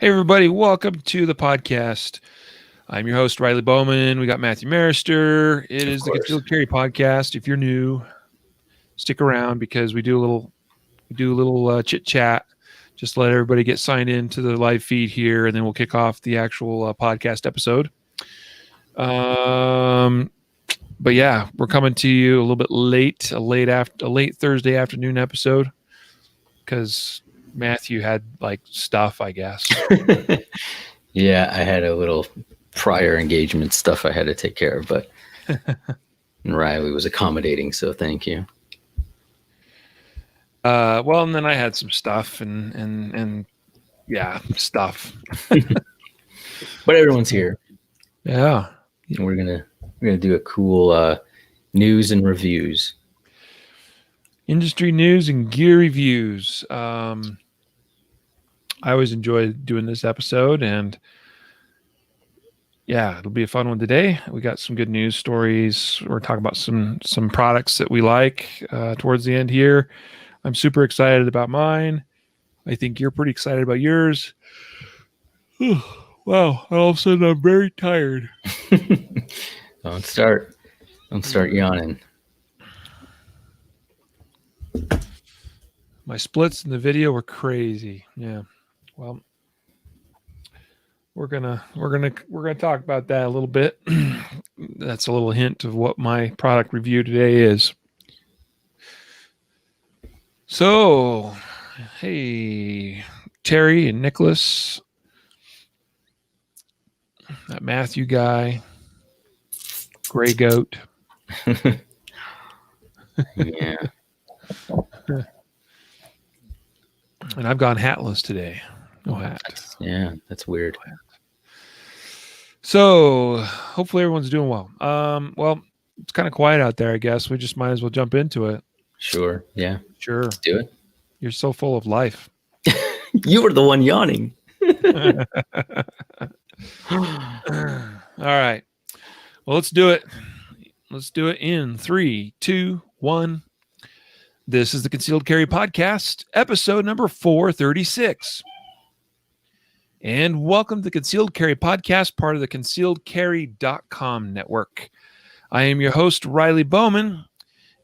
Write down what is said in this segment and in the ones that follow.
Hey, everybody. Welcome to the podcast. I'm your host, Riley Bowman. We got Matthew Maruster. It is the Concealed Carry podcast. If you're new, stick around because we do a little chit chat. Just let everybody get signed into the live feed here, and then we'll kick off the actual podcast episode. But yeah, we're coming to you a little bit late, a late Thursday afternoon episode because Matthew had like stuff, I guess. Yeah, I had a little prior engagement stuff I had to take care of, but Riley was accommodating, so thank you. Well, and then I had some stuff and yeah, stuff. But everyone's here. Yeah. And we're gonna do a cool news and reviews. Industry news and gear reviews. I always enjoy doing this episode, and yeah, it'll be a fun one today. We got some good news stories. We're talking about some products that we like towards the end here. I'm super excited about mine. I think you're pretty excited about yours. Wow, all of a sudden I'm very tired. Don't start yawning. My splits in the video were crazy. Yeah. Well, we're gonna talk about that a little bit. That's a little hint of what my product review today is. So, hey, Terry and Nicholas, that Matthew guy, Gray Goat. Yeah. And I've gone hatless today. No hat. That's weird. So hopefully everyone's doing well. Well, it's kind of quiet out there, I guess. We just might as well jump into it. Sure. Yeah. Sure. Let's do it. You're so full of life. You were the one yawning. All right. Well, let's do it. Let's do it in 3, 2, 1. This is the Concealed Carry Podcast, episode number 436. And welcome to the Concealed Carry Podcast, part of the concealedcarry.com network. I am your host, Riley Bowman,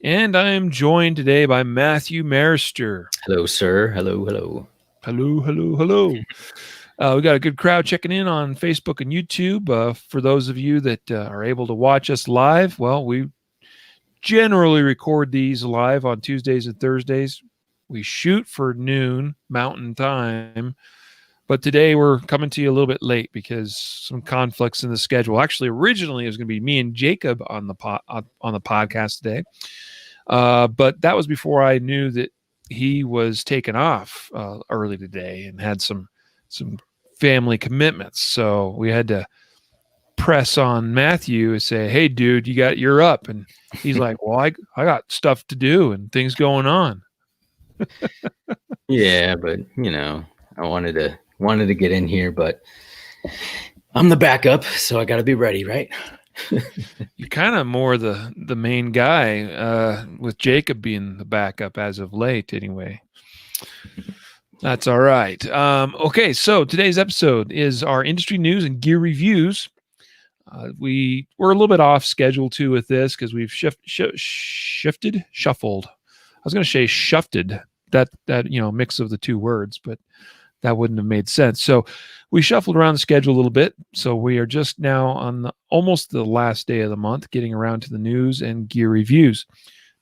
and I am joined today by Matthew Maruster. Hello, sir. Hello. We got a good crowd checking in on Facebook and YouTube. For those of you that are able to watch us live, well, we generally record these live on Tuesdays and Thursdays. We shoot for noon Mountain Time, but today we're coming to you a little bit late because some conflicts in the schedule. Actually, originally it was going to be me and Jacob on the podcast today, but that was before I knew that he was taken off early today and had some family commitments. So we had to press on Matthew and say, "Hey, dude, you're up," and he's like, "Well, I got stuff to do and things going on." Yeah, but I wanted to get in here, but I'm the backup, so I got to be ready, right? You're kind of more the main guy, with Jacob being the backup as of late, anyway. That's all right. Okay, so today's episode is our industry news and gear reviews. We're a little bit off schedule too with this because we've shuffled. I was going to say shufted, that mix of the two words, but that wouldn't have made sense. So we shuffled around the schedule a little bit. So we are just now on almost the last day of the month, getting around to the news and gear reviews.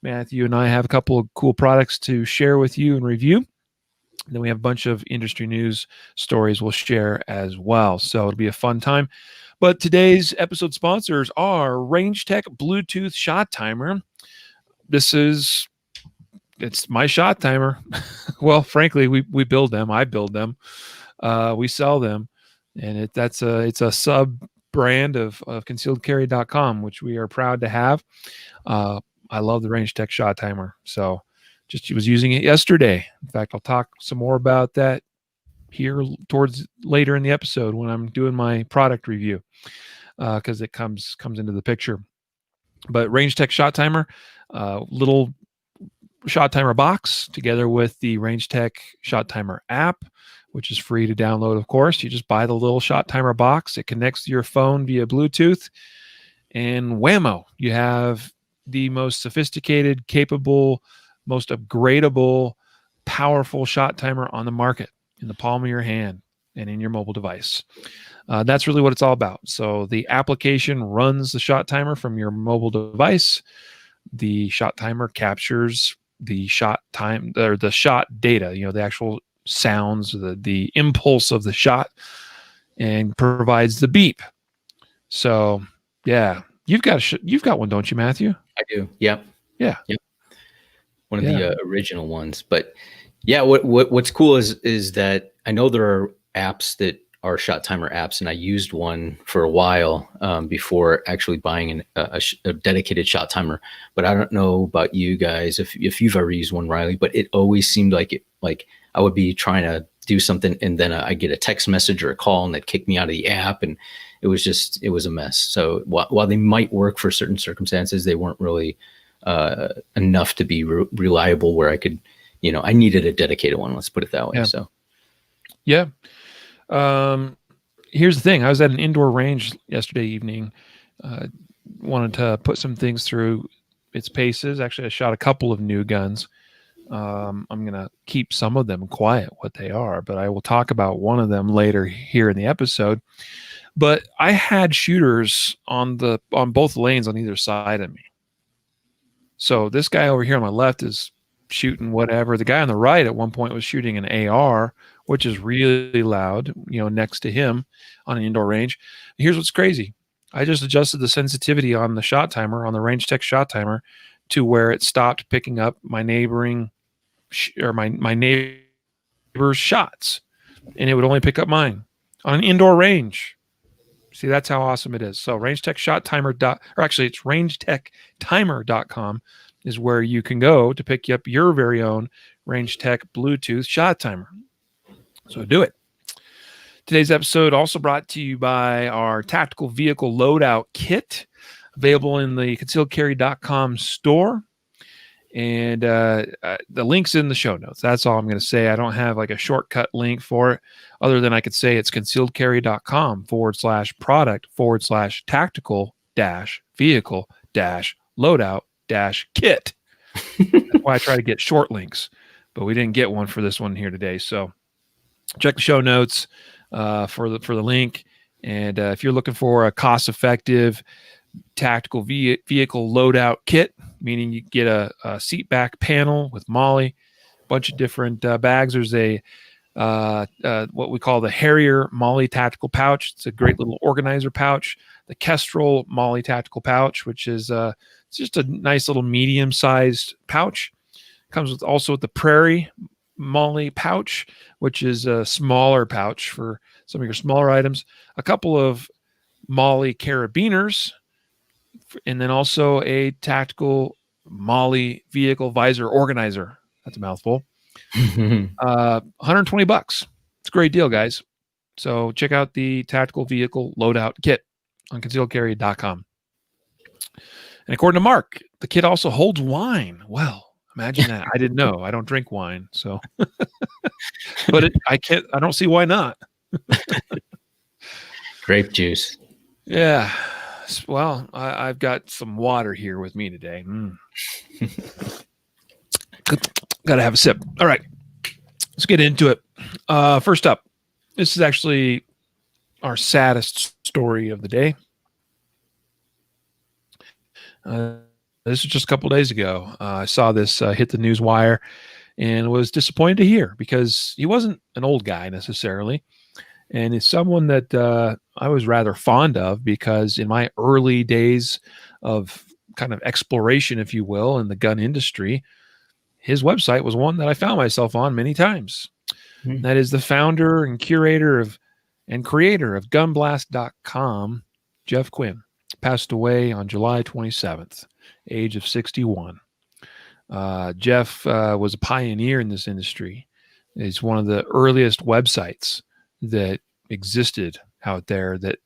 Matthew and I have a couple of cool products to share with you and review. And then we have a bunch of industry news stories we'll share as well. So it'll be a fun time. But today's episode sponsors are RangeTech Bluetooth Shot Timer. It's my shot timer. Well, frankly, we build them. I build them. We sell them. And it's a sub brand of concealedcarry.com, which we are proud to have. I love the RangeTech Shot Timer. So just was using it yesterday. In fact, I'll talk some more about that here towards later in the episode when I'm doing my product review, because it comes into the picture. But RangeTech Shot Timer, little shot timer box together with the RangeTech Shot Timer app, which is free to download, of course. You just buy the little shot timer box. It connects to your phone via Bluetooth, and whammo, you have the most sophisticated, capable, most upgradable, powerful shot timer on the market in the palm of your hand and in your mobile device. That's really what it's all about. So the application runs the shot timer from your mobile device. The shot timer captures the shot time or the shot data, the actual sounds, the impulse of the shot, and provides the beep. So yeah, you've got one, don't you, Matthew? I do. Yep. Yeah. Yep. One of the original ones. But yeah, what's cool is that I know there are apps that are shot timer apps, and I used one for a while before actually buying a dedicated shot timer. But I don't know about you guys if you've ever used one, Riley. But it always seemed like I would be trying to do something, and then I get a text message or a call, and that kicked me out of the app, and it was a mess. So while they might work for certain circumstances, they weren't really enough to be reliable where I could, I needed a dedicated one. Let's put it that way. Yeah. So, yeah. Here's the thing. I was at an indoor range yesterday evening. Wanted to put some things through its paces. Actually, I shot a couple of new guns. I'm going to keep some of them quiet, what they are, but I will talk about one of them later here in the episode. But I had shooters on both lanes on either side of me. So this guy over here on my left is shooting whatever. The guy on the right at one point was shooting an AR, which is really loud, next to him on an indoor range. Here's what's crazy. I just adjusted the sensitivity on the shot timer, on the Range Tech shot timer, to where it stopped picking up my neighboring my neighbor's shots, and it would only pick up mine on an indoor range. See, that's how awesome it is. So Range Tech shot timer it's rangetechtimer.com is where you can go to pick up your very own Range Tech Bluetooth shot timer. So do it. Today's episode also brought to you by our tactical vehicle loadout kit, available in the concealedcarry.com store. And the link's in the show notes. That's all I'm going to say. I don't have like a shortcut link for it, other than I could say it's concealedcarry.com/product/tactical-vehicle-loadout-kit. That's why I try to get short links, but we didn't get one for this one here today. So check the show notes for the link. And if you're looking for a cost-effective tactical vehicle loadout kit, meaning you get a seat back panel with Molly, a bunch of different bags. There's a what we call the Harrier Molly tactical pouch. It's a great little organizer pouch. The Kestrel Molly tactical pouch, which is it's just a nice little medium-sized pouch. Comes with the Prairie Molly pouch, which is a smaller pouch for some of your smaller items. A couple of Molly carabiners, and then also a tactical Molly vehicle visor organizer. That's a mouthful. $120. It's a great deal, guys. So check out the tactical vehicle loadout kit on concealedcarry.com. And according to Mark, the kit also holds wine. Well, imagine that. I didn't know. I don't drink wine, so but I don't see why not. Grape juice. Yeah. Well, I've got some water here with me today. Got to have a sip. All right. Let's get into it. First up, this is actually our saddest story of the day. This was just a couple days ago. I saw this hit the news wire and was disappointed to hear, because he wasn't an old guy necessarily. And it's someone that I was rather fond of, because in my early days of kind of exploration, if you will, in the gun industry, his website was one that I found myself on many times. That is the founder and creator of gunblast.com, Jeff Quinn. Passed away on July 27th, age of 61. Jeff was a pioneer in this industry. It's one of the earliest websites that existed out there, that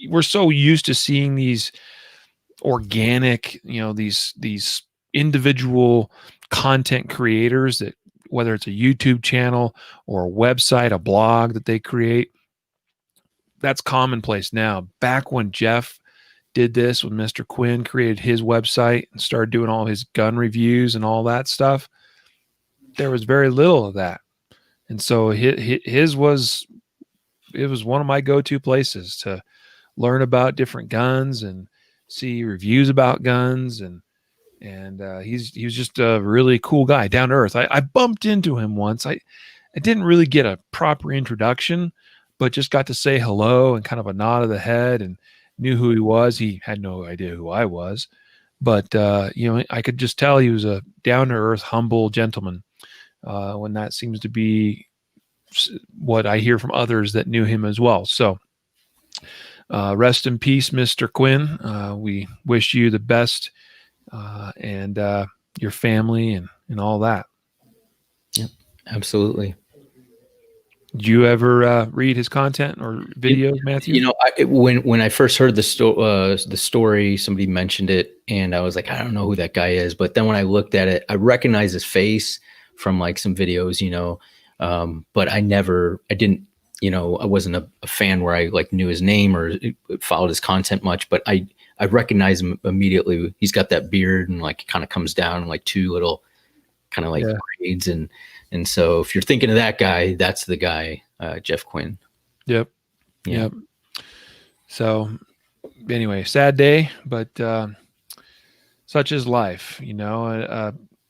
we're so used to seeing these organic, these individual content creators that whether it's a YouTube channel or a website, a blog that they create. That's commonplace now. Back when Jeff did this, when Mr. Quinn created his website and started doing all his gun reviews and all that stuff, there was very little of that. And so his was one of my go-to places to learn about different guns and see reviews about guns. And he was just a really cool guy, down to earth. I bumped into him once. I didn't really get a proper introduction, but just got to say hello and kind of a nod of the head and knew who he was. He had no idea who I was, but I could just tell he was a down to earth, humble gentleman. When that seems to be what I hear from others that knew him as well. So rest in peace, Mr. Quinn. We wish you the best, and your family and all that. Yep, absolutely. Did you ever read his content or videos, Matthew? When I first heard the story, somebody mentioned it, and I was like, I don't know who that guy is. But then when I looked at it, I recognized his face from like some videos, but I didn't, I wasn't a fan where I like knew his name or followed his content much, but I recognized him immediately. He's got that beard and like kind of comes down in like two little kind of like braids. And so if you're thinking of that guy, that's the guy, Jeff Quinn. Yep. So anyway, sad day, but such is life,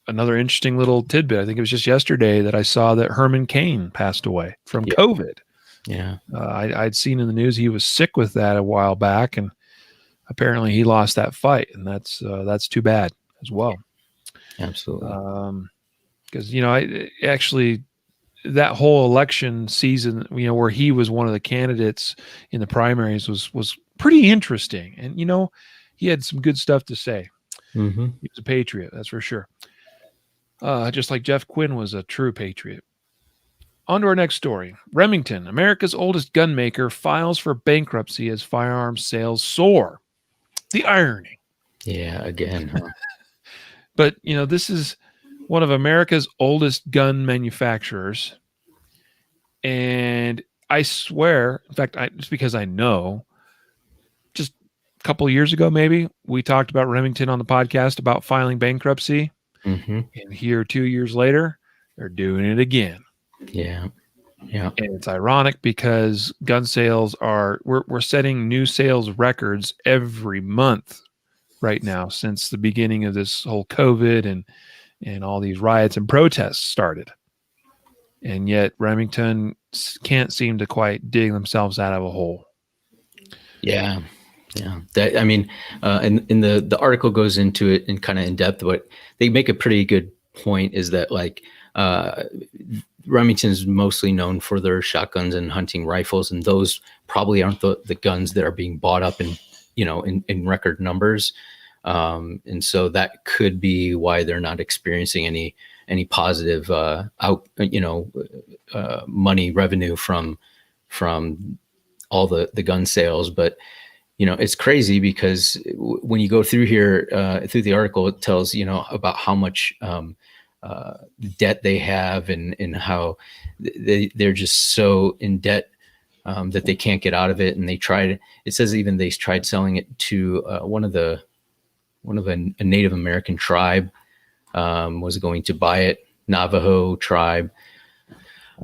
Another interesting little tidbit. I think it was just yesterday that I saw that Herman Cain passed away from COVID. Yeah. I'd seen in the news he was sick with that a while back, and apparently he lost that fight, and that's too bad as well. Absolutely. Because I actually, that whole election season, where he was one of the candidates in the primaries was pretty interesting, and he had some good stuff to say. Mm-hmm. He was a patriot, that's for sure. Just like Jeff Quinn was a true patriot. On to our next story. Remington, America's oldest gun maker, files for bankruptcy as firearms sales soar. The irony. Yeah, again. Huh? But, this is one of America's oldest gun manufacturers. And I swear, in fact, just because I know, just a couple of years ago, maybe, we talked about Remington on the podcast about filing bankruptcy. Mm-hmm. And here 2 years later, they're doing it again. Yeah. And it's ironic because gun sales we're setting new sales records every month right now since the beginning of this whole COVID and all these riots and protests started. And yet Remington can't seem to quite dig themselves out of a hole. Yeah. That, I mean, and the article goes into it in kind of in depth, but they make a pretty good point is that like, Remington is mostly known for their shotguns and hunting rifles, and those probably aren't the guns that are being bought up in record numbers. And so that could be why they're not experiencing any positive money revenue from all the gun sales. But it's crazy because when you go through here through the article, it tells about how much debt they have and how they're just so in debt that they can't get out of it. And it says even they tried selling it to a Native American tribe was going to buy it, Navajo tribe.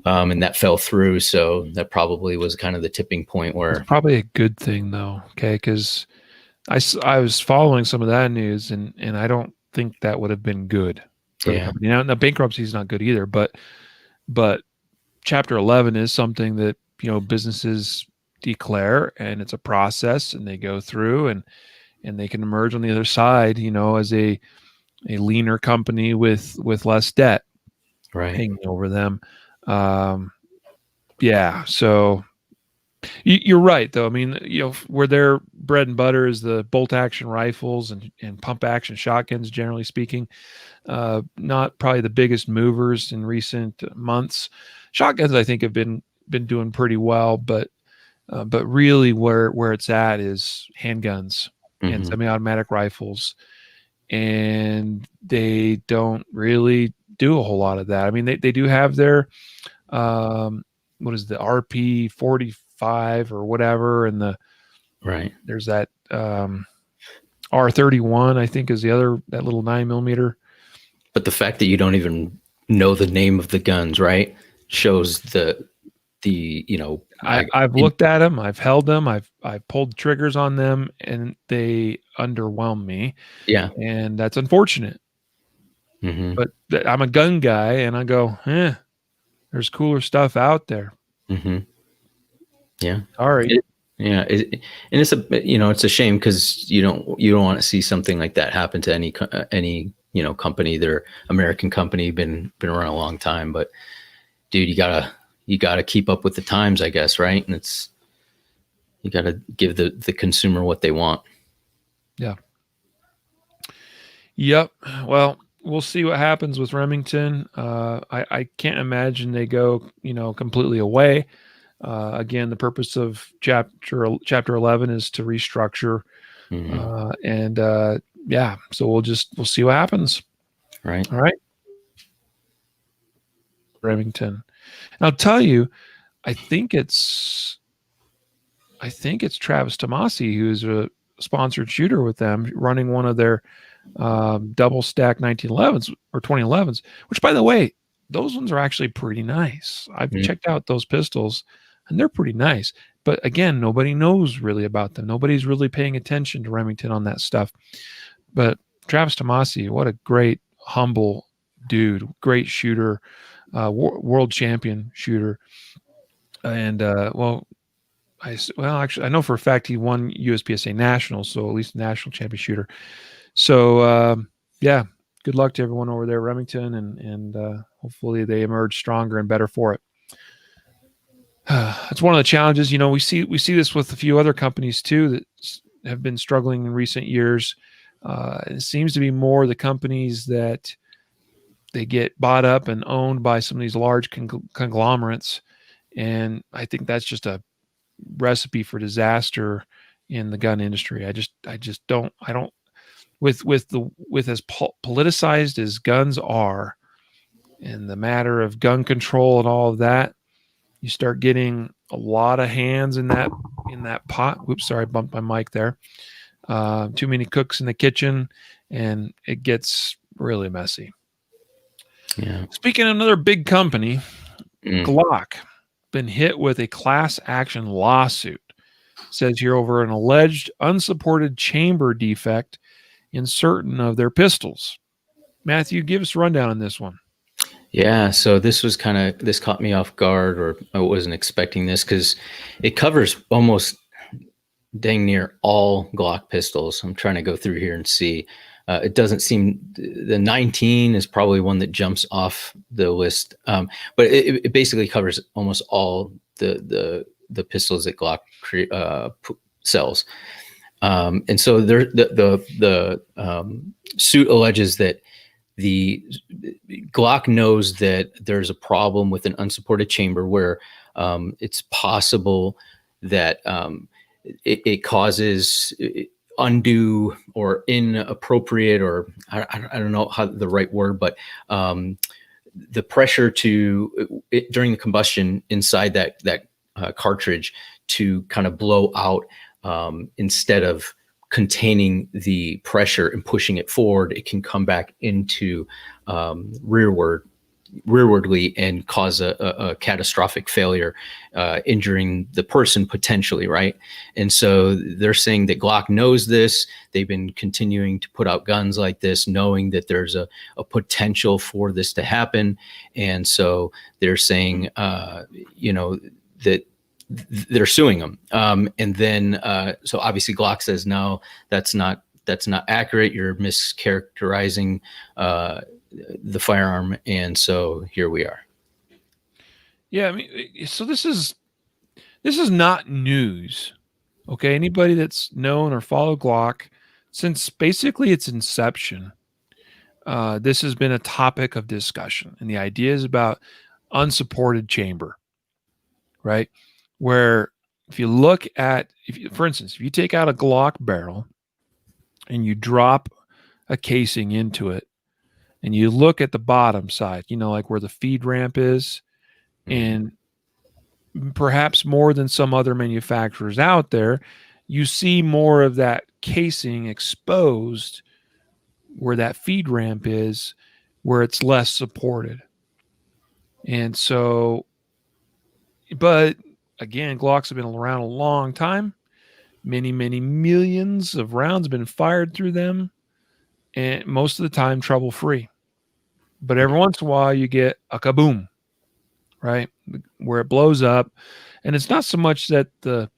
And that fell through. So that probably was kind of the tipping point where it's probably a good thing though. Okay. Cause I was following some of that news and I don't think that would have been good. Yeah. Now bankruptcy is not good either, but Chapter 11 is something that, businesses declare, and it's a process and they go through and they can emerge on the other side, as a leaner company with less debt hanging over them. So you're right though. I mean, where their bread and butter is the bolt action rifles and pump action shotguns, generally speaking, not probably the biggest movers in recent months. Shotguns, I think, have been doing pretty well, but really where it's at is handguns and semi-automatic rifles, and they don't really do a whole lot of that. I mean, they do have their what is the RP45 or whatever, and there's that R31, I think, is the other, that little 9mm. But the fact that you don't even know the name of the guns, right, shows the I've looked at them, I've held them, I've pulled triggers on them, and they underwhelm me. Yeah, and that's unfortunate. mm-hmm. But I'm a gun guy, and I go, there's cooler stuff out there. Mm-hmm. Yeah. Sorry. And it's it's a shame because you don't want to see something like that happen to any company. They're American company, been around a long time, but dude, you gotta keep up with the times, I guess, right? And you gotta give the consumer what they want. Yeah. Yep. Well, we'll see what happens with Remington. I can't imagine they go, completely away. Again, the purpose of chapter 11 is to restructure. Mm-hmm. So we'll see what happens. Right. All right. Remington. And I'll tell you, I think it's Travis Tomasi, who's a sponsored shooter with them, running one of their double stack 1911s or 2011s, which, by the way, those ones are actually pretty nice. I've checked out those pistols, and they're pretty nice. But again, nobody knows really about them. Nobody's really paying attention to Remington on that stuff. But Travis Tomasi, what a great, humble dude, great shooter, world champion shooter. And actually, I know for a fact he won USPSA Nationals, so at least national champion shooter. So good luck to everyone over there, Remington, and hopefully they emerge stronger and better for it. It's one of the challenges. We see this with a few other companies too that have been struggling in recent years. It seems to be more the companies that they get bought up and owned by some of these large conglomerates, and I think that's just a recipe for disaster in the gun industry. I don't with as politicized as guns are, and the matter of gun control and all of that, you start getting a lot of hands in that pot. Oops, sorry, I bumped my mic there. Too many cooks in the kitchen, and it gets really messy. Yeah. Speaking of another big company, Glock been hit with a class action lawsuit. It says here over an alleged unsupported chamber defect in certain of their pistols. Matthew, give us a rundown on this one. Yeah, so this caught me off guard, or I wasn't expecting this, because it covers almost dang near all Glock pistols. I'm trying to go through here and see. It doesn't seem, the 19 is probably one that jumps off the list, but it basically covers almost all the pistols that Glock sells. And so the suit alleges that the Glock knows that there's a problem with an unsupported chamber where it's possible that it causes undue or inappropriate, or I don't know how the right word, but the pressure during the combustion inside that cartridge to kind of blow out, instead of containing the pressure and pushing it forward, it can come back into rearwardly and cause a catastrophic failure, injuring the person potentially, right? And so they're saying that Glock knows this. They've been continuing to put out guns like this, knowing that there's a potential for this to happen. And so they're saying, that they're suing them. And then, so obviously Glock says, no, that's not accurate. You're mischaracterizing the firearm. And so here we are. Yeah. I mean, so this is not news. Okay. Anybody that's known or followed Glock since basically its inception, this has been a topic of discussion, and the idea is about unsupported chamber, right? Where if you look at, for instance, if you take out a Glock barrel and you drop a casing into it, and you look at the bottom side, like where the feed ramp is, and perhaps more than some other manufacturers out there, you see more of that casing exposed where that feed ramp is, where it's less supported. And so, but again, Glocks have been around a long time. Many, many millions of rounds have been fired through them, and most of the time trouble free. But every once in a while, you get a kaboom, right? Where it blows up. And it's not so much that a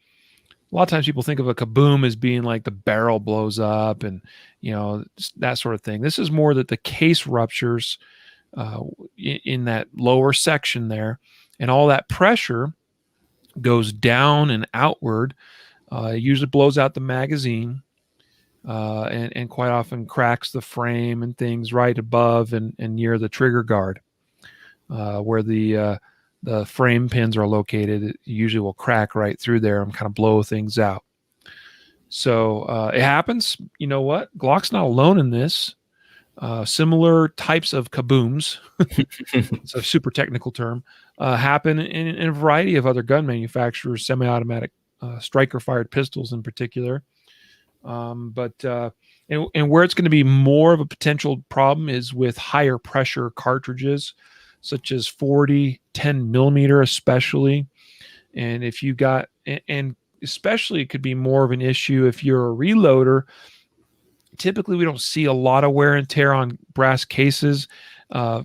lot of times people think of a kaboom as being like the barrel blows up and, that sort of thing. This is more that the case ruptures in that lower section there, and all that pressure goes down and outward. It usually blows out the magazine, and quite often cracks the frame and things right above and near the trigger guard, where the frame pins are located. It usually will crack right through there and kind of blow things out. So it happens. You know what? Glock's not alone in this. Similar types of kabooms, it's a super technical term, happen in a variety of other gun manufacturers, semi-automatic striker-fired pistols in particular. But where it's going to be more of a potential problem is with higher pressure cartridges, such as 40, 10 millimeter, especially. And if you got, and especially it could be more of an issue if you're a reloader. Typically, we don't see a lot of wear and tear on brass cases that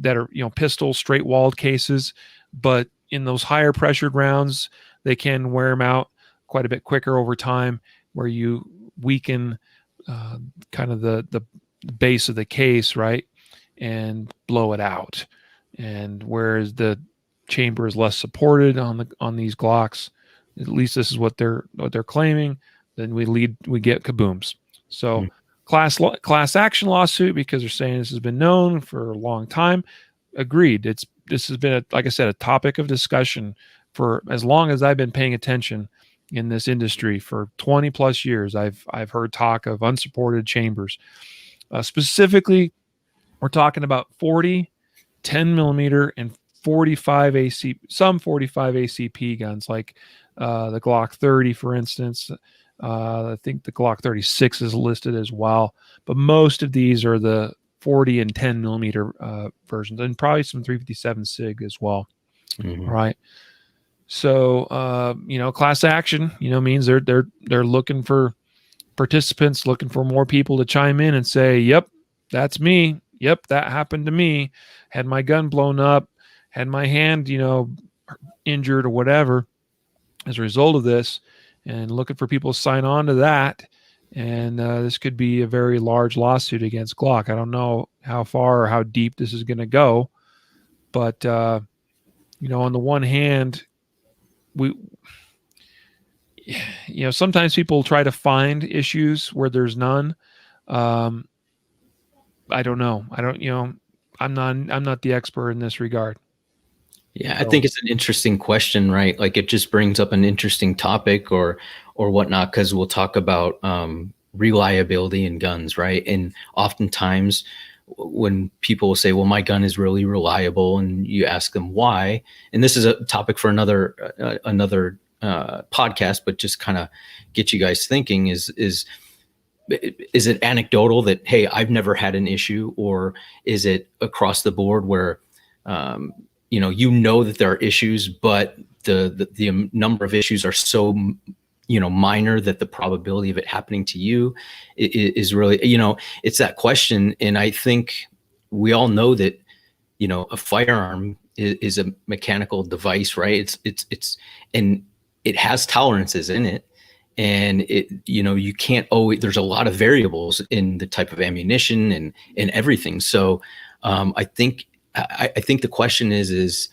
are, pistol straight walled cases. But in those higher pressured rounds, they can wear them out quite a bit quicker over time, where you weaken kind of the base of the case, right, and blow it out. And whereas the chamber is less supported on these Glocks, at least this is what they're claiming, then we get kabooms. So class action lawsuit, because they're saying this has been known for a long time. Agreed. This has been, like I said, a topic of discussion for as long as I've been paying attention in this industry. For 20 plus years, I've heard talk of unsupported chambers. Specifically, we're talking about 40, 10 millimeter, and 45 AC, some 45 ACP guns, like the Glock 30, for instance. I think the Glock 36 is listed as well, but most of these are the 40 and 10 millimeter versions, and probably some 357 SIG as well. Right. So, class action, means they're looking for participants, looking for more people to chime in and say, yep, that's me. Yep, that happened to me. Had my gun blown up, had my hand, injured or whatever as a result of this, and looking for people to sign on to that. And this could be a very large lawsuit against Glock. I don't know how far or how deep this is going to go, but on the one hand, sometimes people try to find issues where there's none. I don't know. I'm not the expert in this regard. Yeah, I think it's an interesting question, right? Like it just brings up an interesting topic or whatnot, because we'll talk about reliability in guns, right? And oftentimes when people will say, well, my gun is really reliable, and you ask them why, and this is a topic for another podcast, but just kind of get you guys thinking, is it anecdotal that, hey, I've never had an issue, or is it across the board where that there are issues, but the number of issues are so minor that the probability of it happening to you is really, it's that question. And I think we all know that a firearm is a mechanical device, right? It's and it has tolerances in it, and you can't always, there's a lot of variables in the type of ammunition and everything. So I think the question is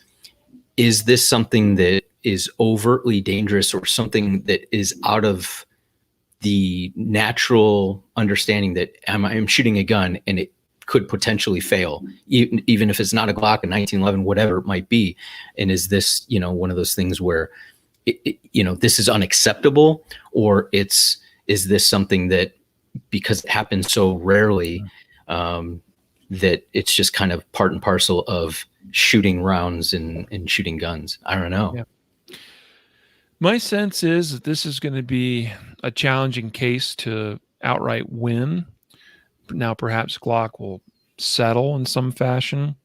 this something that is overtly dangerous, or something that is out of the natural understanding that I'm shooting a gun and it could potentially fail, even if it's not a Glock, a 1911, whatever it might be. And is this, one of those things where, this is unacceptable, or is this something that, because it happens so rarely, that it's just kind of part and parcel of shooting rounds and shooting guns. I don't know. Yeah. My sense is that this is going to be a challenging case to outright win. Now, perhaps Glock will settle in some fashion,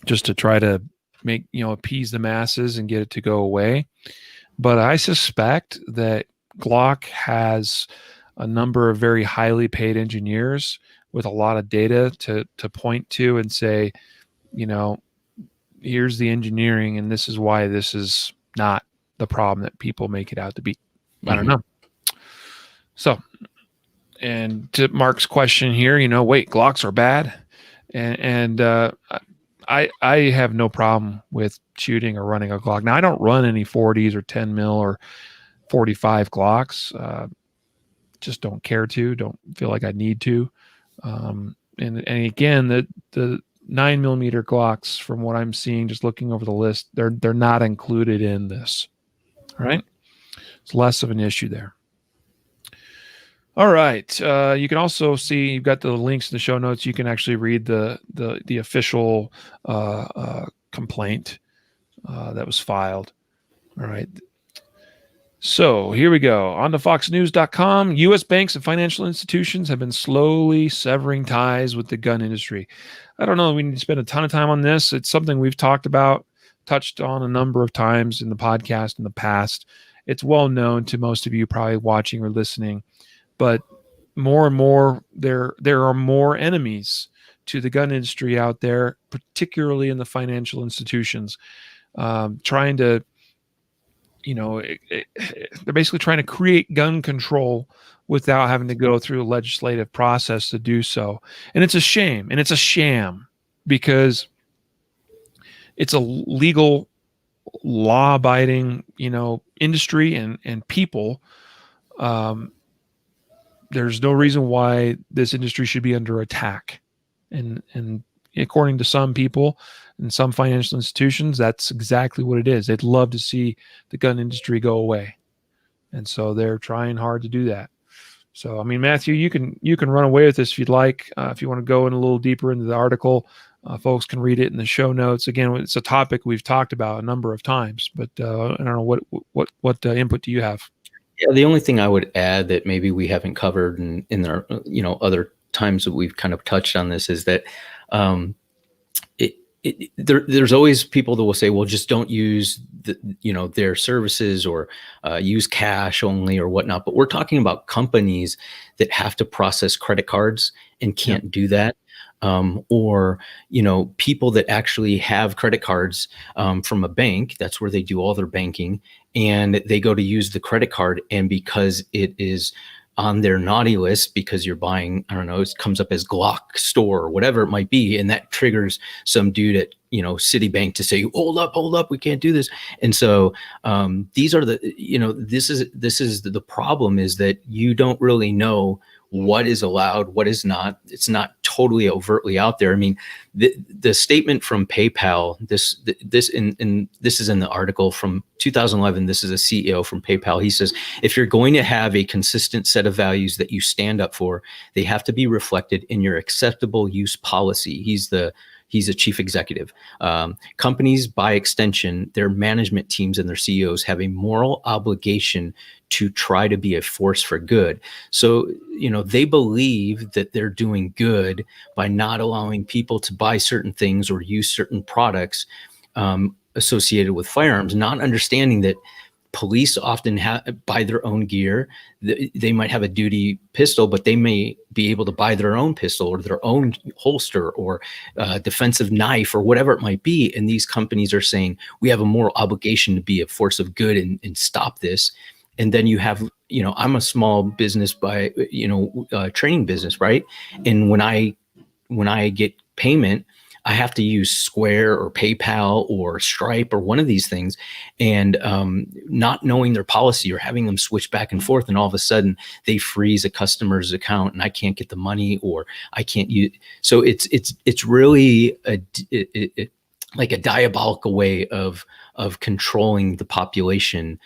just to try to make, appease the masses and get it to go away. But I suspect that Glock has a number of very highly paid engineers with a lot of data to point to and say, here's the engineering, and this is why this is not the problem that people make it out to be. I don't know. So, and to Mark's question here, wait, Glocks are bad, and I have no problem with shooting or running a Glock. Now, I don't run any 40s or 10 mil or 45 Glocks. Just don't care to. Don't feel like I need to. And again, the 9mm Glocks, from what I'm seeing, just looking over the list, they're not included in this. All right, it's less of an issue there. All right, you can also see, you've got the links in the show notes. You can actually read the official complaint that was filed. All right. So here we go. On to foxnews.com. U.S. banks and financial institutions have been slowly severing ties with the gun industry. I don't know. We need to spend a ton of time on this. It's something we've touched on a number of times in the podcast in the past. It's well known to most of you probably watching or listening, but more and more there are more enemies to the gun industry out there, particularly in the financial institutions, trying to, they're basically trying to create gun control without having to go through a legislative process to do so. And it's a shame, and it's a sham, because it's a legal, law-abiding, industry and people. There's no reason why this industry should be under attack. And according to some people and some financial institutions, that's exactly what it is. They'd love to see the gun industry go away. And so they're trying hard to do that. So, I mean, Matthew, you can run away with this if you'd like. If you want to go in a little deeper into the article, folks can read it in the show notes. Again, it's a topic we've talked about a number of times, but I don't know what input do you have? Yeah, the only thing I would add that maybe we haven't covered in our other times that we've kind of touched on this is that there's always people that will say, well, just don't use their services, or use cash only or whatnot. But we're talking about companies that have to process credit cards and can't do that. Or people that actually have credit cards from a bank. That's where they do all their banking, and they go to use the credit card, and because it is on their naughty list, because you're buying, I don't know, it comes up as Glock store or whatever it might be, and that triggers some dude at Citibank to say, hold up, we can't do this. And so these are the this is the problem, is that you don't really know what is allowed, what is not. It's not totally overtly out there. I mean, the statement from PayPal, this is in the article from 2011. This is a CEO from PayPal. He says, if you're going to have a consistent set of values that you stand up for, they have to be reflected in your acceptable use policy. He's a chief executive. Companies, by extension, their management teams and their CEOs have a moral obligation to try to be a force for good. So, they believe that they're doing good by not allowing people to buy certain things or use certain products associated with firearms, not understanding that police often buy their own gear. They might have a duty pistol, but they may be able to buy their own pistol or their own holster or defensive knife or whatever it might be. And these companies are saying, we have a moral obligation to be a force of good and stop this. And then you have, I'm a small business by, training business, right? And when I get payment, I have to use Square or PayPal or Stripe or one of these things, and not knowing their policy or having them switch back and forth, and all of a sudden they freeze a customer's account and I can't get the money, or I can't use. So it's really like a diabolical way of controlling the population,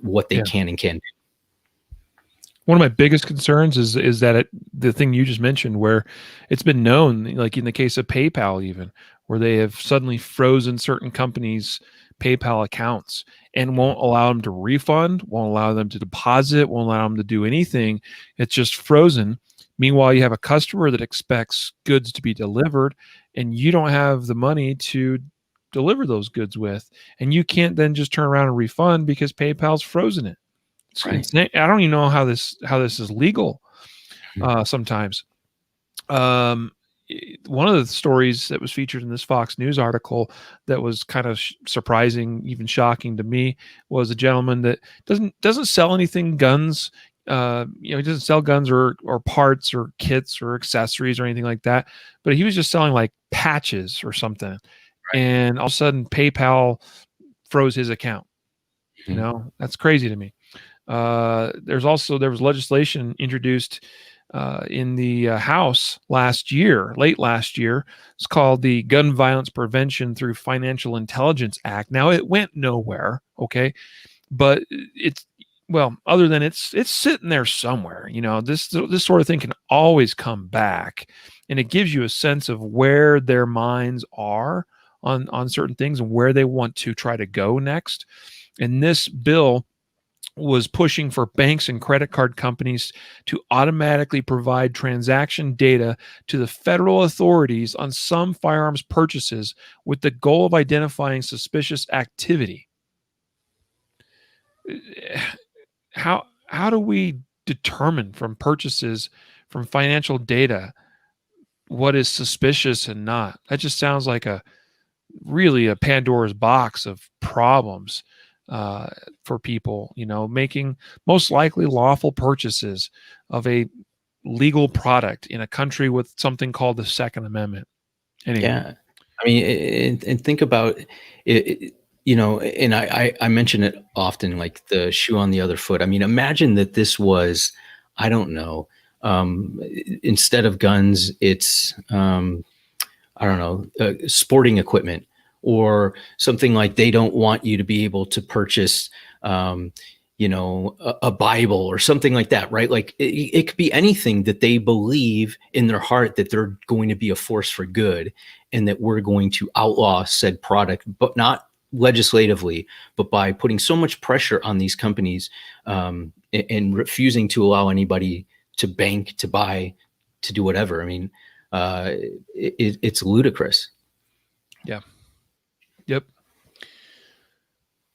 what they can and can't do. One of my biggest concerns is that the thing you just mentioned, where it's been known, like in the case of PayPal, even where they have suddenly frozen certain companies' PayPal accounts and won't allow them to refund, won't allow them to deposit, won't allow them to do anything. It's just frozen. Meanwhile, you have a customer that expects goods to be delivered, and you don't have the money to deliver those goods with, and you can't then just turn around and refund because PayPal's frozen it. It's Right. insane. I don't even know how this is legal. Mhm. Sometimes, um, one of the stories that was featured in this Fox News article that was kind of surprising, even shocking to me, was a gentleman that doesn't sell anything guns. He doesn't sell guns or parts or kits or accessories or anything like that. But he was just selling like patches or something, and all of a sudden PayPal froze his account. Mhm. That's crazy to me. There was legislation introduced in the House late last year. It's called the Gun Violence Prevention Through Financial Intelligence Act. Now it went nowhere, okay, but it's other than it's sitting there somewhere. This sort of thing can always come back, and it gives you a sense of where their minds are on certain things and where they want to try to go next. And this bill was pushing for banks and credit card companies to automatically provide transaction data to the federal authorities on some firearms purchases with the goal of identifying suspicious activity. How do we determine from purchases from financial data what is suspicious and not? That just sounds like a Pandora's box of problems for people, making most likely lawful purchases of a legal product in a country with something called the Second Amendment. Anyway, Yeah. I mean, and think about it, and I mention it often, like the shoe on the other foot. I mean, imagine that this was, I don't know, instead of guns, it's, I don't know, sporting equipment or something like they don't want you to be able to purchase, a Bible or something like that, right? Like it could be anything that they believe in their heart that they're going to be a force for good and that we're going to outlaw said product, but not legislatively, but by putting so much pressure on these companies and refusing to allow anybody to bank, to buy, to do whatever. I mean, it's ludicrous. yeah. Yep.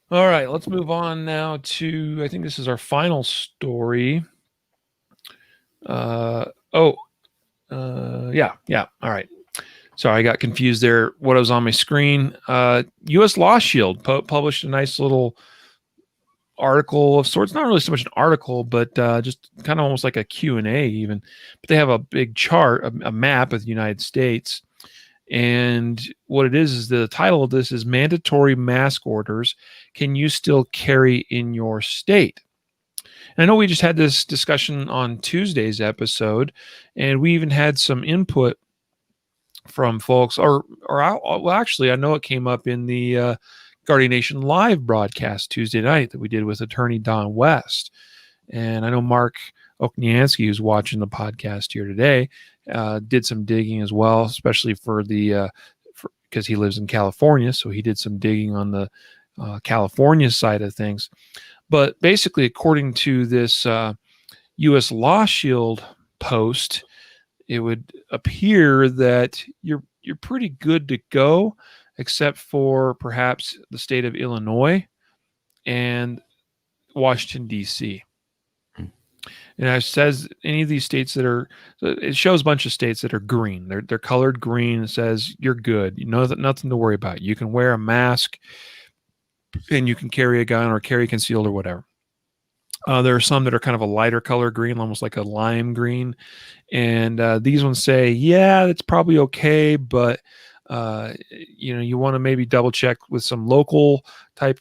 All right, let's move on now to, I think this is our final story. Yeah. All right. Sorry, I got confused there. What was on my screen? U.S. Law Shield published a nice little article of sorts. Not really so much an article, but just kind of almost like a Q&A even. But they have a big chart, a map of the United States. And what it is the title of this is Mandatory Mask Orders. Can you still carry in your state? And I know we just had this discussion on Tuesday's episode, and we even had some input from folks, actually, I know it came up in the Guardian Nation live broadcast Tuesday night that we did with attorney Don West. And I know Mark Okniansky, who's watching the podcast here today, did some digging as well, especially because he lives in California. So he did some digging on the California side of things. But basically, according to this U.S. Law Shield post, it would appear that you're pretty good to go, except for perhaps the state of Illinois and Washington, D.C. And it says any of these states it shows a bunch of states that are green. They're colored green. It says you're good. You know that nothing to worry about. You can wear a mask and you can carry a gun or carry concealed or whatever. There are some that are kind of a lighter color green, almost like a lime green. And these ones say, yeah, it's probably okay, but you want to maybe double check with some local type,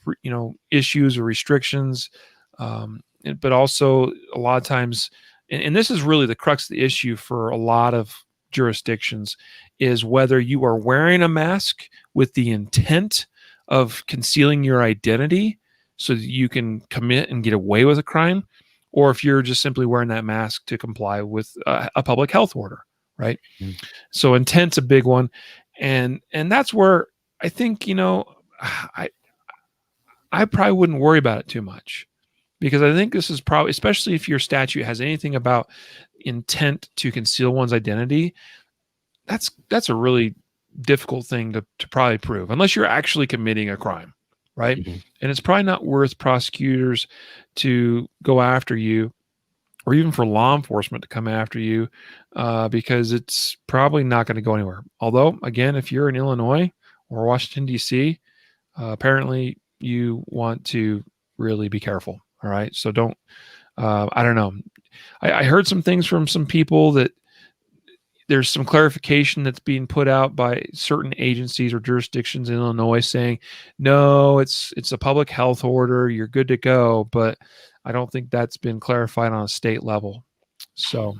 issues or restrictions. But also a lot of times, and this is really the crux of the issue for a lot of jurisdictions, is whether you are wearing a mask with the intent of concealing your identity so that you can commit and get away with a crime, or if you're just simply wearing that mask to comply with a public health order, right? Mm. So intent's a big one, and that's where I think, I probably wouldn't worry about it too much, because I think this is probably, especially if your statute has anything about intent to conceal one's identity, that's a really difficult thing to probably prove, unless you're actually committing a crime, right? Mm-hmm. And it's probably not worth prosecutors to go after you, or even for law enforcement to come after you, because it's probably not going to go anywhere. Although, again, if you're in Illinois or Washington, D.C., apparently you want to really be careful. All right. So don't, I don't know. I heard some things from some people that there's some clarification that's being put out by certain agencies or jurisdictions in Illinois saying, no, it's a public health order. You're good to go. But I don't think that's been clarified on a state level. So,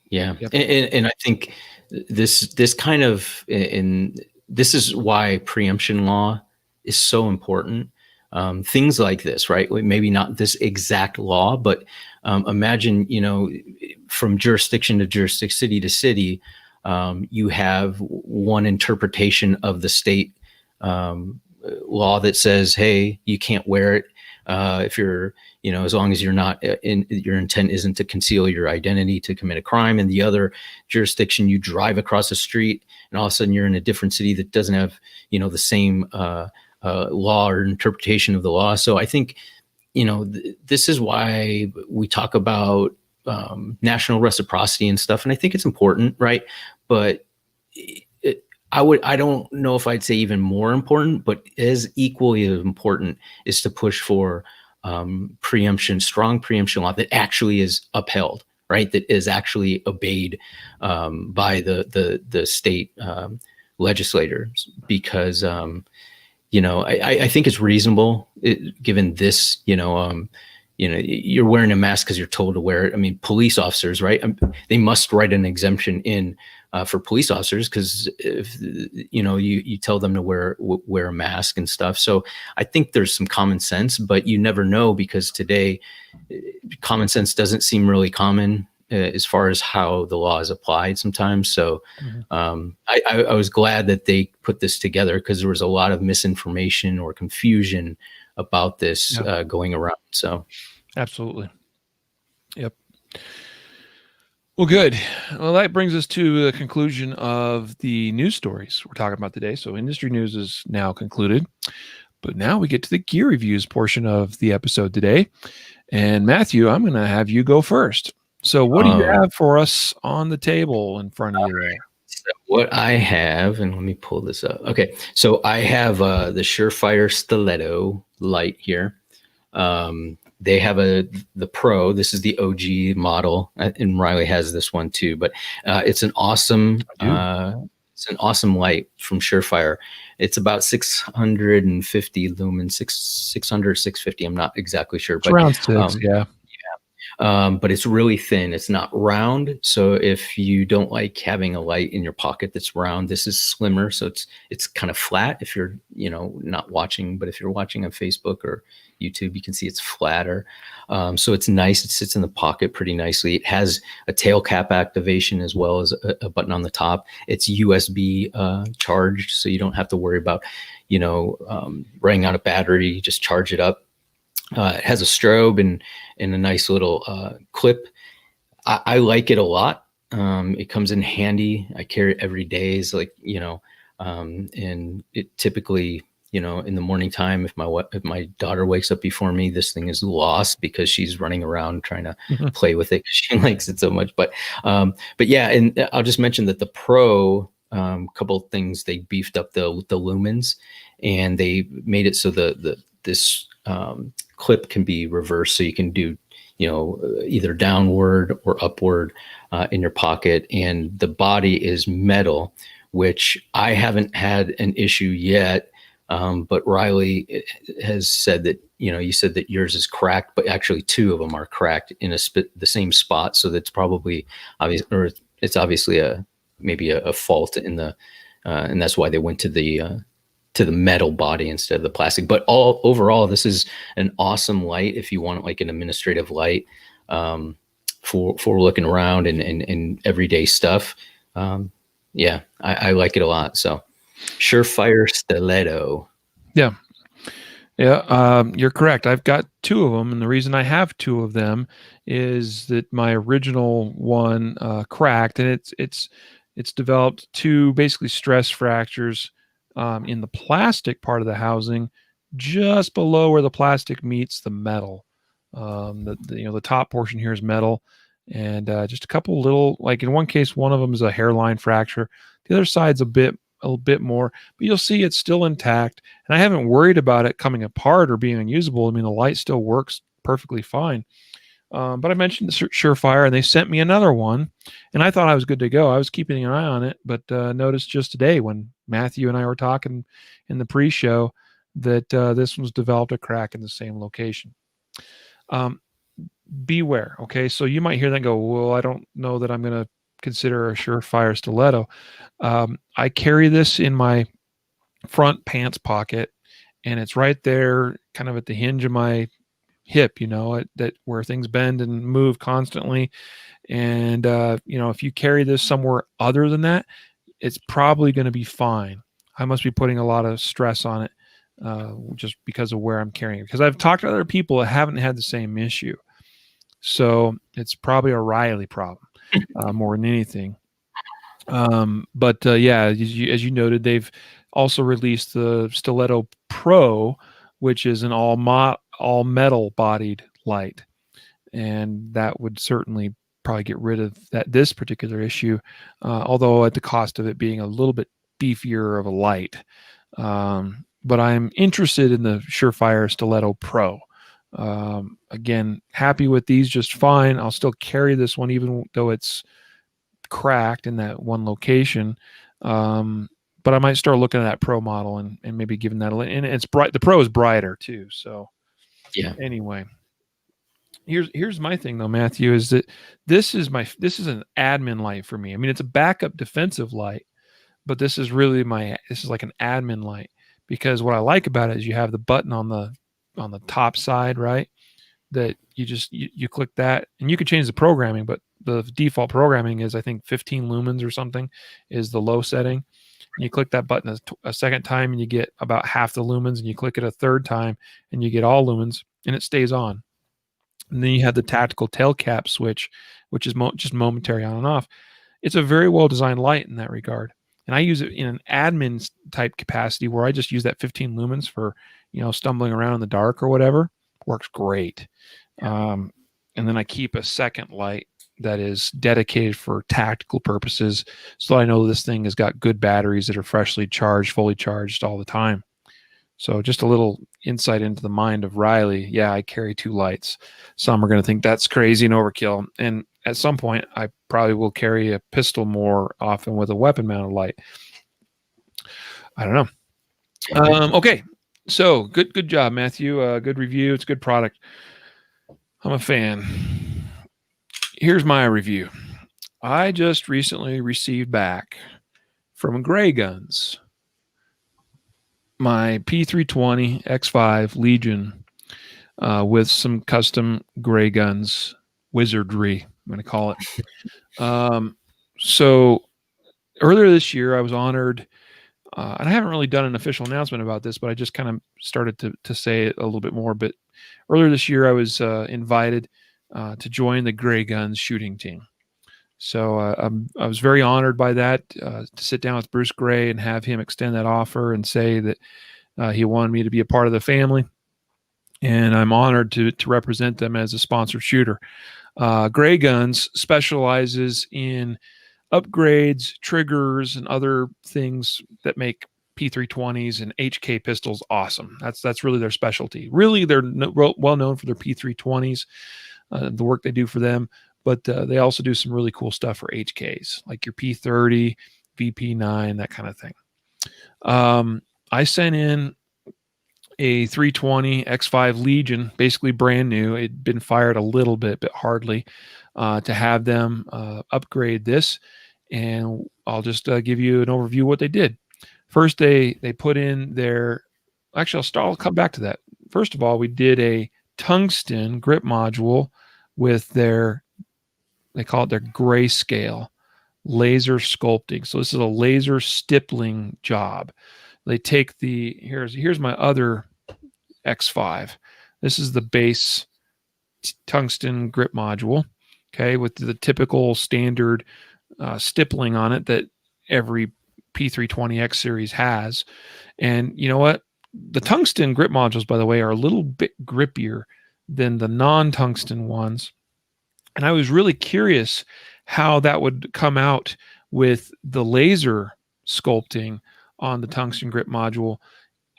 yeah. yep. And I think this kind of, this is why preemption law is so important. Things like this, right? Maybe not this exact law, but imagine, from jurisdiction to jurisdiction, city to city, you have one interpretation of the state law that says, hey, you can't wear it if you're, as long as you're not your intent isn't to conceal your identity to commit a crime. In the other jurisdiction, you drive across the street and all of a sudden you're in a different city that doesn't have, the same law or interpretation of the law. So I think, this is why we talk about national reciprocity and stuff. And I think it's important, right? But I don't know if I'd say even more important, but as equally as important is to push for preemption, strong preemption law that actually is upheld, right? That is actually obeyed by the state legislators, because I think it's reasonable, given this, you're wearing a mask because you're told to wear it. I mean, police officers, right? They must write an exemption in for police officers, because if you tell them to wear a mask and stuff. So I think there's some common sense, but you never know, because today common sense doesn't seem really common as far as how the law is applied sometimes. So I was glad that they put this together, because there was a lot of misinformation or confusion about this going around. So absolutely. Yep. Well, good. Well, that brings us to the conclusion of the news stories we're talking about today. So industry news is now concluded, but now we get to the gear reviews portion of the episode today. And Matthew, I'm going to have you go first. So what do you have for us on the table in front of you there? So what I have, and let me pull this up. Okay. So I have the Surefire Stiletto light here. They have the Pro. This is the OG model, and Riley has this one too. But it's an awesome light from Surefire. It's about 650 lumens, 600, 650. I'm not exactly sure, but around 6, yeah. But it's really thin. It's not round. So if you don't like having a light in your pocket that's round, this is slimmer. So it's kind of flat if you're, not watching, but if you're watching on Facebook or YouTube, you can see it's flatter. So it's nice. It sits in the pocket pretty nicely. It has a tail cap activation as well as a button on the top. It's USB charged, so you don't have to worry about, running out of battery. You just charge it up. It has a strobe and a nice little clip. I like it a lot. It comes in handy. I carry it every day. It's like, and it typically, in the morning time, if my daughter wakes up before me, this thing is lost because she's running around trying to play with it because she likes it so much. But yeah, and I'll just mention that the Pro, couple of things, they beefed up the lumens, and they made it so this clip can be reversed, so you can do either downward or upward in your pocket. And the body is metal, which I haven't had an issue yet, but Riley has said that you said that yours is cracked, but actually two of them are cracked in the same spot, so that's probably obvious, or it's obviously maybe a fault in the and that's why they went to the to the metal body instead of the plastic. But overall, this is an awesome light if you want like an administrative light for looking around and everyday stuff. Yeah, I like it a lot. So Surefire Stiletto. Yeah. Yeah, you're correct. I've got two of them, and the reason I have two of them is that my original one cracked, and it's developed two basically stress fractures in the plastic part of the housing, just below where the plastic meets the metal. The top portion here is metal, and just a couple little, like in one case, one of them is a hairline fracture. The other side's a little bit more, but you'll see it's still intact. And I haven't worried about it coming apart or being unusable. I mean, the light still works perfectly fine. But I mentioned the Surefire, and they sent me another one, and I thought I was good to go. I was keeping an eye on it, but noticed just today when Matthew and I were talking in the pre-show that this one's developed a crack in the same location. Beware. Okay, so you might hear that and go, well, I don't know that I'm going to consider a Surefire Stiletto. I carry this in my front pants pocket, and it's right there kind of at the hinge of my hip, that where things bend and move constantly. And if you carry this somewhere other than that, it's probably going to be fine. I must be putting a lot of stress on it just because of where I'm carrying it, because I've talked to other people that haven't had the same issue. So it's probably a Riley problem more than anything. Yeah, as you noted, they've also released the Stiletto Pro, which is an all metal bodied light, and that would certainly probably get rid of this particular issue, although at the cost of it being a little bit beefier of a light. But I'm interested in the Surefire Stiletto Pro. Again, happy with these just fine. I'll still carry this one even though it's cracked in that one location. But I might start looking at that Pro model and maybe giving that and it's bright. The Pro is brighter too. So yeah. Anyway, here's my thing though, Matthew, is that this is an admin light for me. I mean, it's a backup defensive light, but this is like an admin light, because what I like about it is you have the button on the top side, right? That you click that, and you can change the programming, but the default programming is, I think, 15 lumens or something is the low setting. And you click that button a second time and you get about half the lumens, and you click it a third time and you get all lumens, and it stays on. And then you have the tactical tail cap switch, which is just momentary on and off. It's a very well designed light in that regard. And I use it in an admin type capacity where I just use that 15 lumens for, stumbling around in the dark or whatever. Works great. And then I keep a second light that is dedicated for tactical purposes, so I know this thing has got good batteries that are freshly charged, fully charged all the time. So just a little insight into the mind of Riley. Yeah, I carry two lights. Some are going to think that's crazy and overkill. And at some point, I probably will carry a pistol more often with a weapon mounted light. I don't know. Okay. So good job, Matthew. Good review. It's a good product. I'm a fan. Here's my review. I just recently received back from Gray Guns my P320 X5 Legion with some custom Gray Guns wizardry, I'm going to call it. So earlier this year, I was honored, and I haven't really done an official announcement about this, but I just kind of started to say it a little bit more. But earlier this year, I was invited to join the Gray Guns shooting team. So I was very honored by that, to sit down with Bruce Gray and have him extend that offer and say that he wanted me to be a part of the family. And I'm honored to represent them as a sponsored shooter. Gray Guns specializes in upgrades, triggers, and other things that make P320s and HK pistols awesome. That's really their specialty. Really, they're well known for their P320s, the work they do for them. But they also do some really cool stuff for HKs, like your P30, VP9, that kind of thing. I sent in a 320 X5 Legion, basically brand new. It'd been fired a little bit, but hardly, to have them upgrade this. And I'll just give you an overview of what they did. First, they put in their. Actually, I'll come back to that. First of all, we did a tungsten grip module with their. They call it their grayscale laser sculpting. So this is a laser stippling job. They take the here's my other X5. This is the base tungsten grip module, okay, with the typical standard stippling on it that every P320X series has. And you know what? The tungsten grip modules, by the way, are a little bit grippier than the non-tungsten ones. And I was really curious how that would come out with the laser sculpting on the tungsten grip module.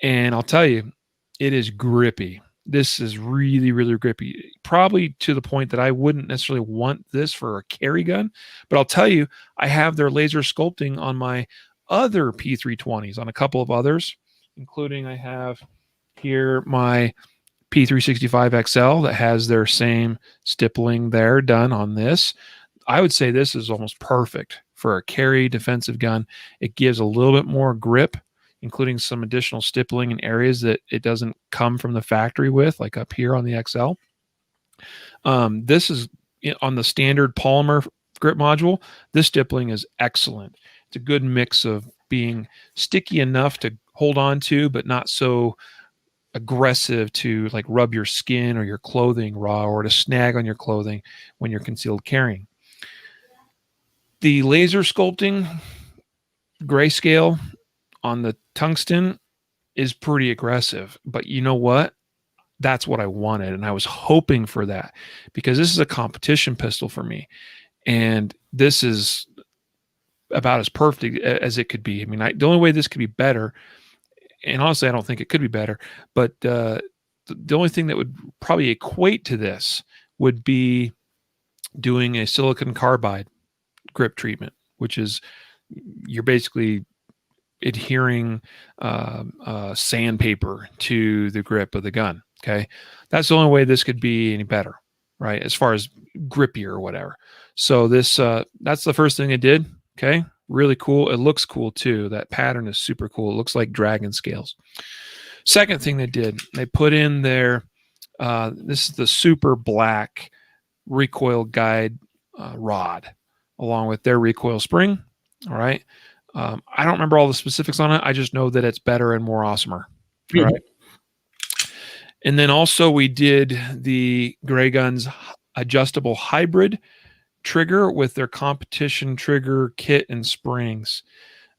And I'll tell you, it is grippy. This is really, really grippy. Probably to the point that I wouldn't necessarily want this for a carry gun. But I'll tell you, I have their laser sculpting on my other P320s, on a couple of others, including I have here my P365 XL that has their same stippling there done on this. I would say this is almost perfect for a carry defensive gun. It gives a little bit more grip, including some additional stippling in areas that it doesn't come from the factory with, like up here on the XL. This is on the standard polymer grip module. This stippling is excellent. It's a good mix of being sticky enough to hold on to, but not so aggressive to like rub your skin or your clothing raw or to snag on your clothing when you're concealed carrying. The laser sculpting grayscale on the tungsten is pretty aggressive, but you know what? That's what I wanted. And I was hoping for that because this is a competition pistol for me. And this is about as perfect as it could be. I mean, the only way this could be better, and honestly, I don't think it could be better, but the only thing that would probably equate to this would be doing a silicon carbide grip treatment, which is you're basically adhering sandpaper to the grip of the gun. Okay. That's the only way this could be any better, right? As far as grippier or whatever. So this, that's the first thing I did. Okay. Really cool. It looks cool too. That pattern is super cool. It looks like dragon scales. Second thing they did, they put in their, this is the super black recoil guide rod along with their recoil spring. All right. I don't remember all the specifics on it. I just know that it's better and more awesomer. All right. And then also we did the Gray Guns adjustable hybrid trigger with their competition trigger kit and springs.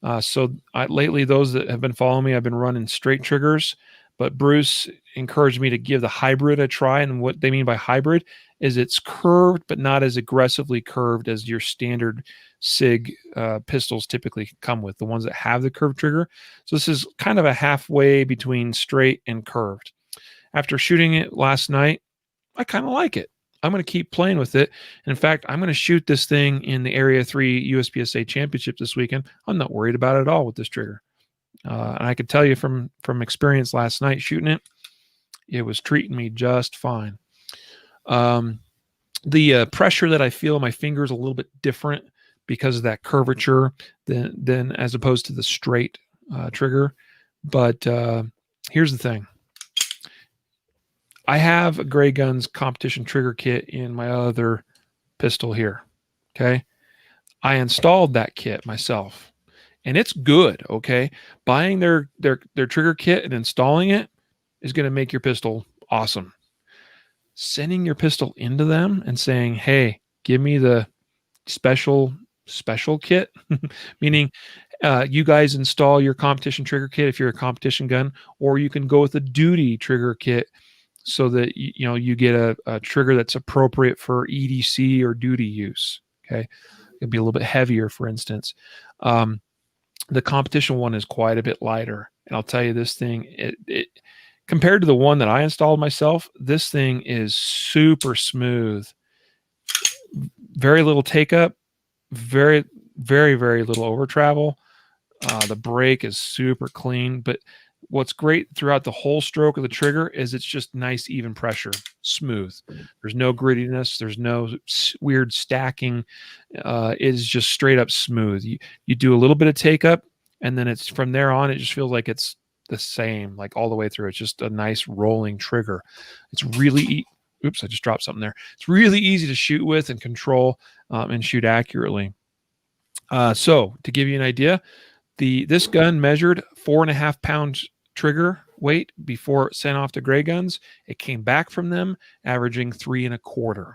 Lately, those that have been following me, I've been running straight triggers, but Bruce encouraged me to give the hybrid a try. And what they mean by hybrid is it's curved, but not as aggressively curved as your standard SIG pistols typically come with, the ones that have the curved trigger. So this is kind of a halfway between straight and curved. After shooting it last night, I kind of like it. I'm going to keep playing with it. And in fact, I'm going to shoot this thing in the Area 3 USPSA Championship this weekend. I'm not worried about it at all with this trigger. And I could tell you from experience last night shooting it, it was treating me just fine. The pressure that I feel in my fingers a little bit different because of that curvature than as opposed to the straight trigger. But here's the thing. I have a Gray Guns competition trigger kit in my other pistol here. Okay. I installed that kit myself and it's good. Okay. Buying their trigger kit and installing it is going to make your pistol awesome. Sending your pistol into them and saying, hey, give me the special kit, meaning you guys install your competition trigger kit if you're a competition gun, or you can go with a duty trigger kit so that you get a trigger that's appropriate for EDC or duty use. Okay. It'd be a little bit heavier, for instance. The competition one is quite a bit lighter. And I'll tell you this thing, it compared to the one that I installed myself, this thing is super smooth. Very little take up, very, very, very little over travel. The brake is super clean, but what's great throughout the whole stroke of the trigger is it's just nice, even pressure, smooth. There's no grittiness. There's no weird stacking. It is just straight up smooth. You do a little bit of take up And then it's from there on, it just feels like it's the same, like all the way through. It's just a nice rolling trigger. It's really, oops, I just dropped something there. It's really easy to shoot with and control and shoot accurately. So to give you an idea, this gun measured 4.5 pounds trigger weight before it sent off to Gray Guns. It came back from them averaging 3.25.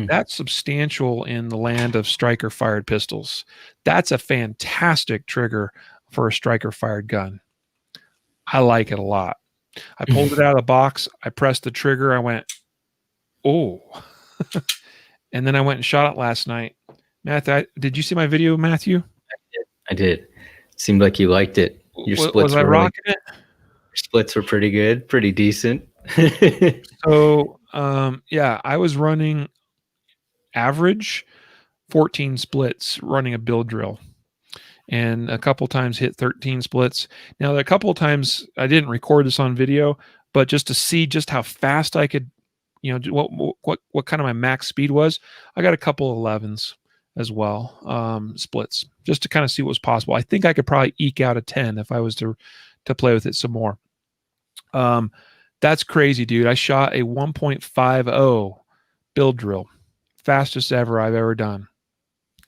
That's substantial in the land of striker fired pistols. That's a fantastic trigger for a striker fired gun. I like it a lot. I pulled it out of the box. I pressed the trigger. I went, oh. And then I went and shot it last night. Matthew, did you see my video, Matthew? I did. Seemed like you liked it. Your splits was I rocking it? Your splits were pretty good, pretty decent. So, yeah, I was running average 14 splits running a build drill, and a couple times hit 13 splits. Now, a couple of times I didn't record this on video, but just to see just how fast I could, what kind of my max speed was, I got a couple of 11s as well, splits, just to kind of see what was possible. I think I could probably eke out a 10 if I was to play with it some more. That's crazy, dude. I shot a 1.50 build drill, fastest ever I've ever done.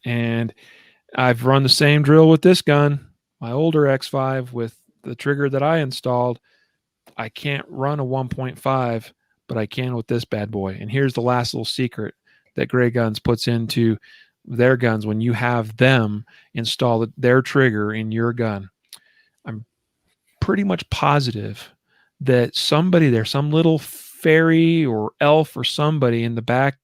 And I've run the same drill with this gun, my older X5, with the trigger that I installed. I can't run a 1.5, but I can with this bad boy. And here's the last little secret that Gray Guns puts into their guns when you have them install their trigger in your gun. I'm pretty much positive that somebody there, some little fairy or elf or somebody in the back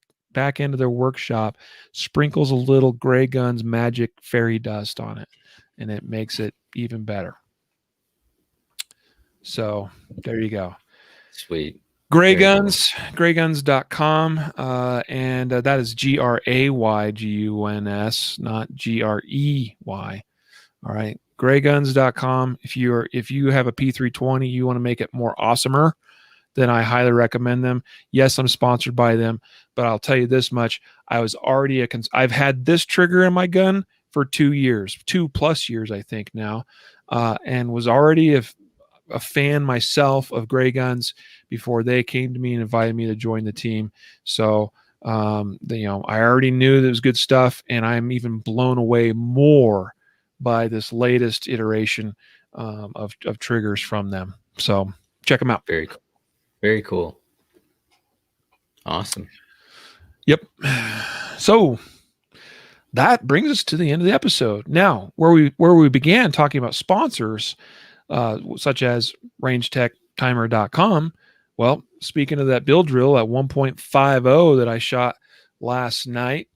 end of their workshop, sprinkles a little Gray Guns magic fairy dust on it, and it makes it even better. So there you go. Sweet. Gray Guns, grayguns.com, and that is GRAYGUNS, not GREY. All right, grayguns.com. If you have a P320, you want to make it more awesomer, then I highly recommend them. Yes, I'm sponsored by them, but I'll tell you this much: I've had this trigger in my gun for 2 years, 2+ years, I think now, and was already a fan myself of Gray Guns before they came to me and invited me to join the team. So, I already knew that it was good stuff, and I'm even blown away more by this latest iteration of triggers from them. So check them out. Very cool. Very cool. Awesome. Yep. So that brings us to the end of the episode. Now, where we began talking about sponsors, such as rangetechtimer.com. Well, speaking of that build drill at 1.50 that I shot last night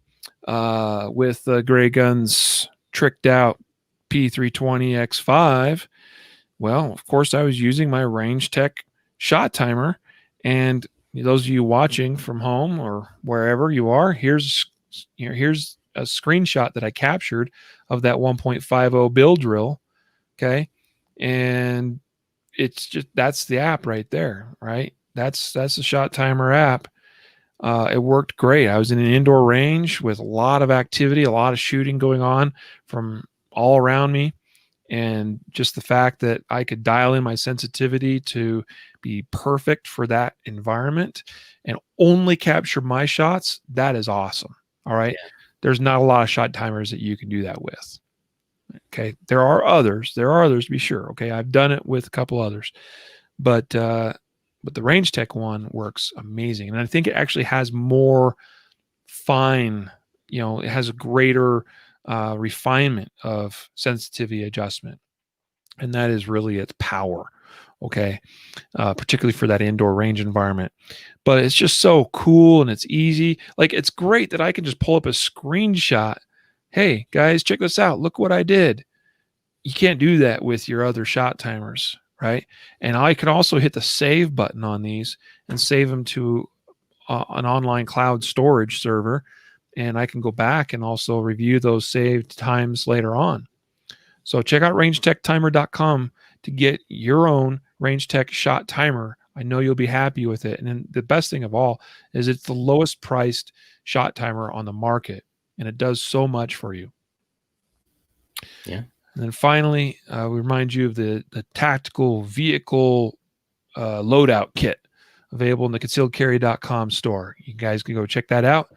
with the Gray Guns tricked out P320 X5, well, of course, I was using my Range Tech shot timer. And those of you watching from home or wherever you are, here's a screenshot that I captured of that 1.50 build drill. Okay. And it's just, that's the app right there, right? That's the shot timer app. It worked great. I was in an indoor range with a lot of activity, a lot of shooting going on from all around me. And just the fact that I could dial in my sensitivity to be perfect for that environment and only capture my shots, that is awesome. All right. Yeah. There's not a lot of shot timers that you can do that with. Okay. There are others to be sure. Okay. I've done it with a couple others, but the Range Tech one works amazing. And I think it actually has more fine, it has a greater refinement of sensitivity adjustment. And that is really its power. Okay. Particularly for that indoor range environment, but it's just so cool and it's easy. Like, it's great that I can just pull up a screenshot. Hey guys, check this out. Look what I did. You can't do that with your other shot timers, right? And I can also hit the save button on these and save them to an online cloud storage server. And I can go back and also review those saved times later on. So check out rangetechtimer.com to get your own Range Tech shot timer. I know you'll be happy with it. And then the best thing of all is it's the lowest priced shot timer on the market. And it does so much for you. Yeah. And then finally, we remind you of the tactical vehicle loadout kit available in the concealedcarry.com store. You guys can go check that out.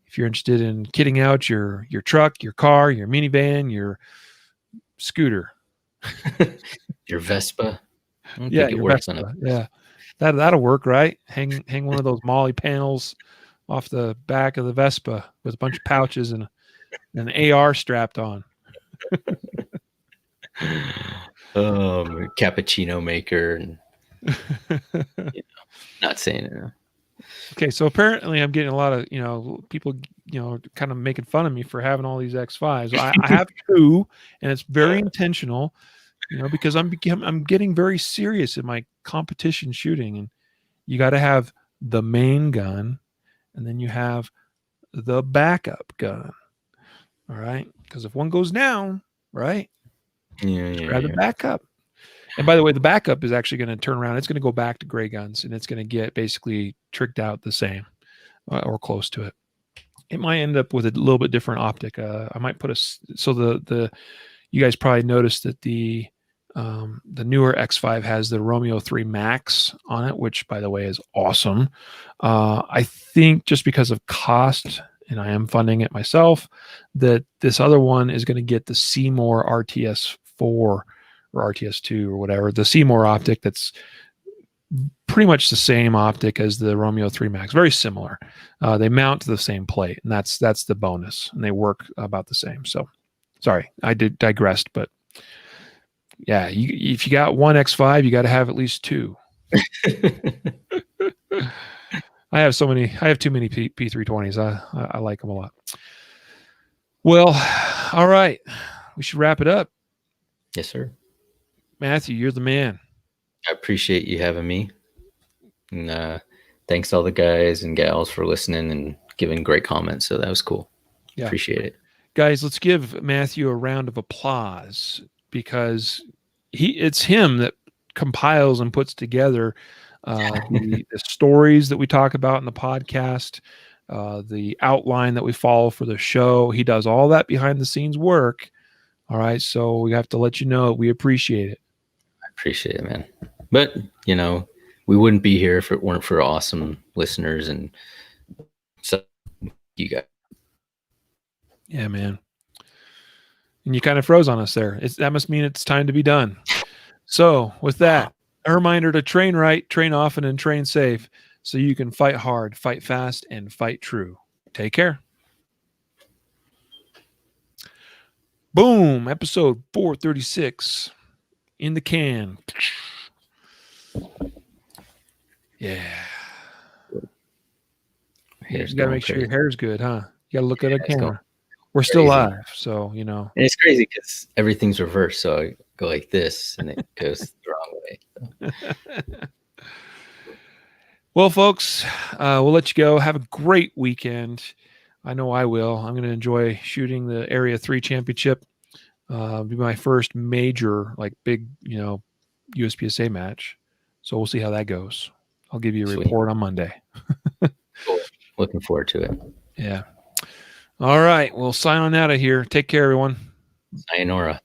If you're interested in kitting out your truck, your car, your minivan, your scooter, Your Vespa. I don't yeah, think it your works Vespa, on it. yeah, that'll work, right? Hang one of those Molly panels off the back of the Vespa with a bunch of pouches and an AR strapped on. Cappuccino maker, and not saying it. Okay, so apparently I'm getting a lot of people kind of making fun of me for having all these X5s. I have two, and it's very intentional, because I'm getting very serious in my competition shooting, and you got to have the main gun, and then you have the backup gun. All right, because if one goes down, right, grab the backup. And by the way, the backup is actually going to turn around. It's going to go back to gray guns, and it's going to get basically tricked out the same or close to it. It might end up with a little bit different optic. I might put the you guys probably noticed that the newer X5 has the Romeo 3 Max on it, which by the way is awesome. I think just because of cost, and I am funding it myself, that this other one is going to get the Seymour RTS 4 or RTS2 or whatever, the Seymour optic that's pretty much the same optic as the Romeo 3 Max, very similar. They mount to the same plate, and that's the bonus, and they work about the same. So, sorry, I digressed, but yeah, if you got one X5, you got to have at least two. I have too many P320s. I like them a lot. Well, all right, we should wrap it up. Yes, sir. Matthew, you're the man. I appreciate you having me. And thanks to all the guys and gals for listening and giving great comments. So that was cool. Yeah. Appreciate it. Guys, let's give Matthew a round of applause, because it's him that compiles and puts together the stories that we talk about in the podcast, the outline that we follow for the show. He does all that behind the scenes work. All right. So we have to let you know we appreciate it. I appreciate it, man. But, we wouldn't be here if it weren't for awesome listeners and so you guys. Yeah, man. And you kind of froze on us there. That must mean it's time to be done. So with that, a reminder to train right, train often, and train safe so you can fight hard, fight fast, and fight true. Take care. Boom. Episode 436 in the can. Yeah. You got to make sure your hair's good, huh? You got to look at a camera. We're still live, so, And it's crazy because everything's reversed. So I go like this, and it goes the wrong way. So. Well, folks, we'll let you go. Have a great weekend. I know I will. I'm going to enjoy shooting the Area 3 Championship. Be my first major, big, USPSA match. So we'll see how that goes. I'll give you a report on Monday. Cool. Looking forward to it. Yeah. All right. We'll sign on out of here. Take care, everyone. Sayonara.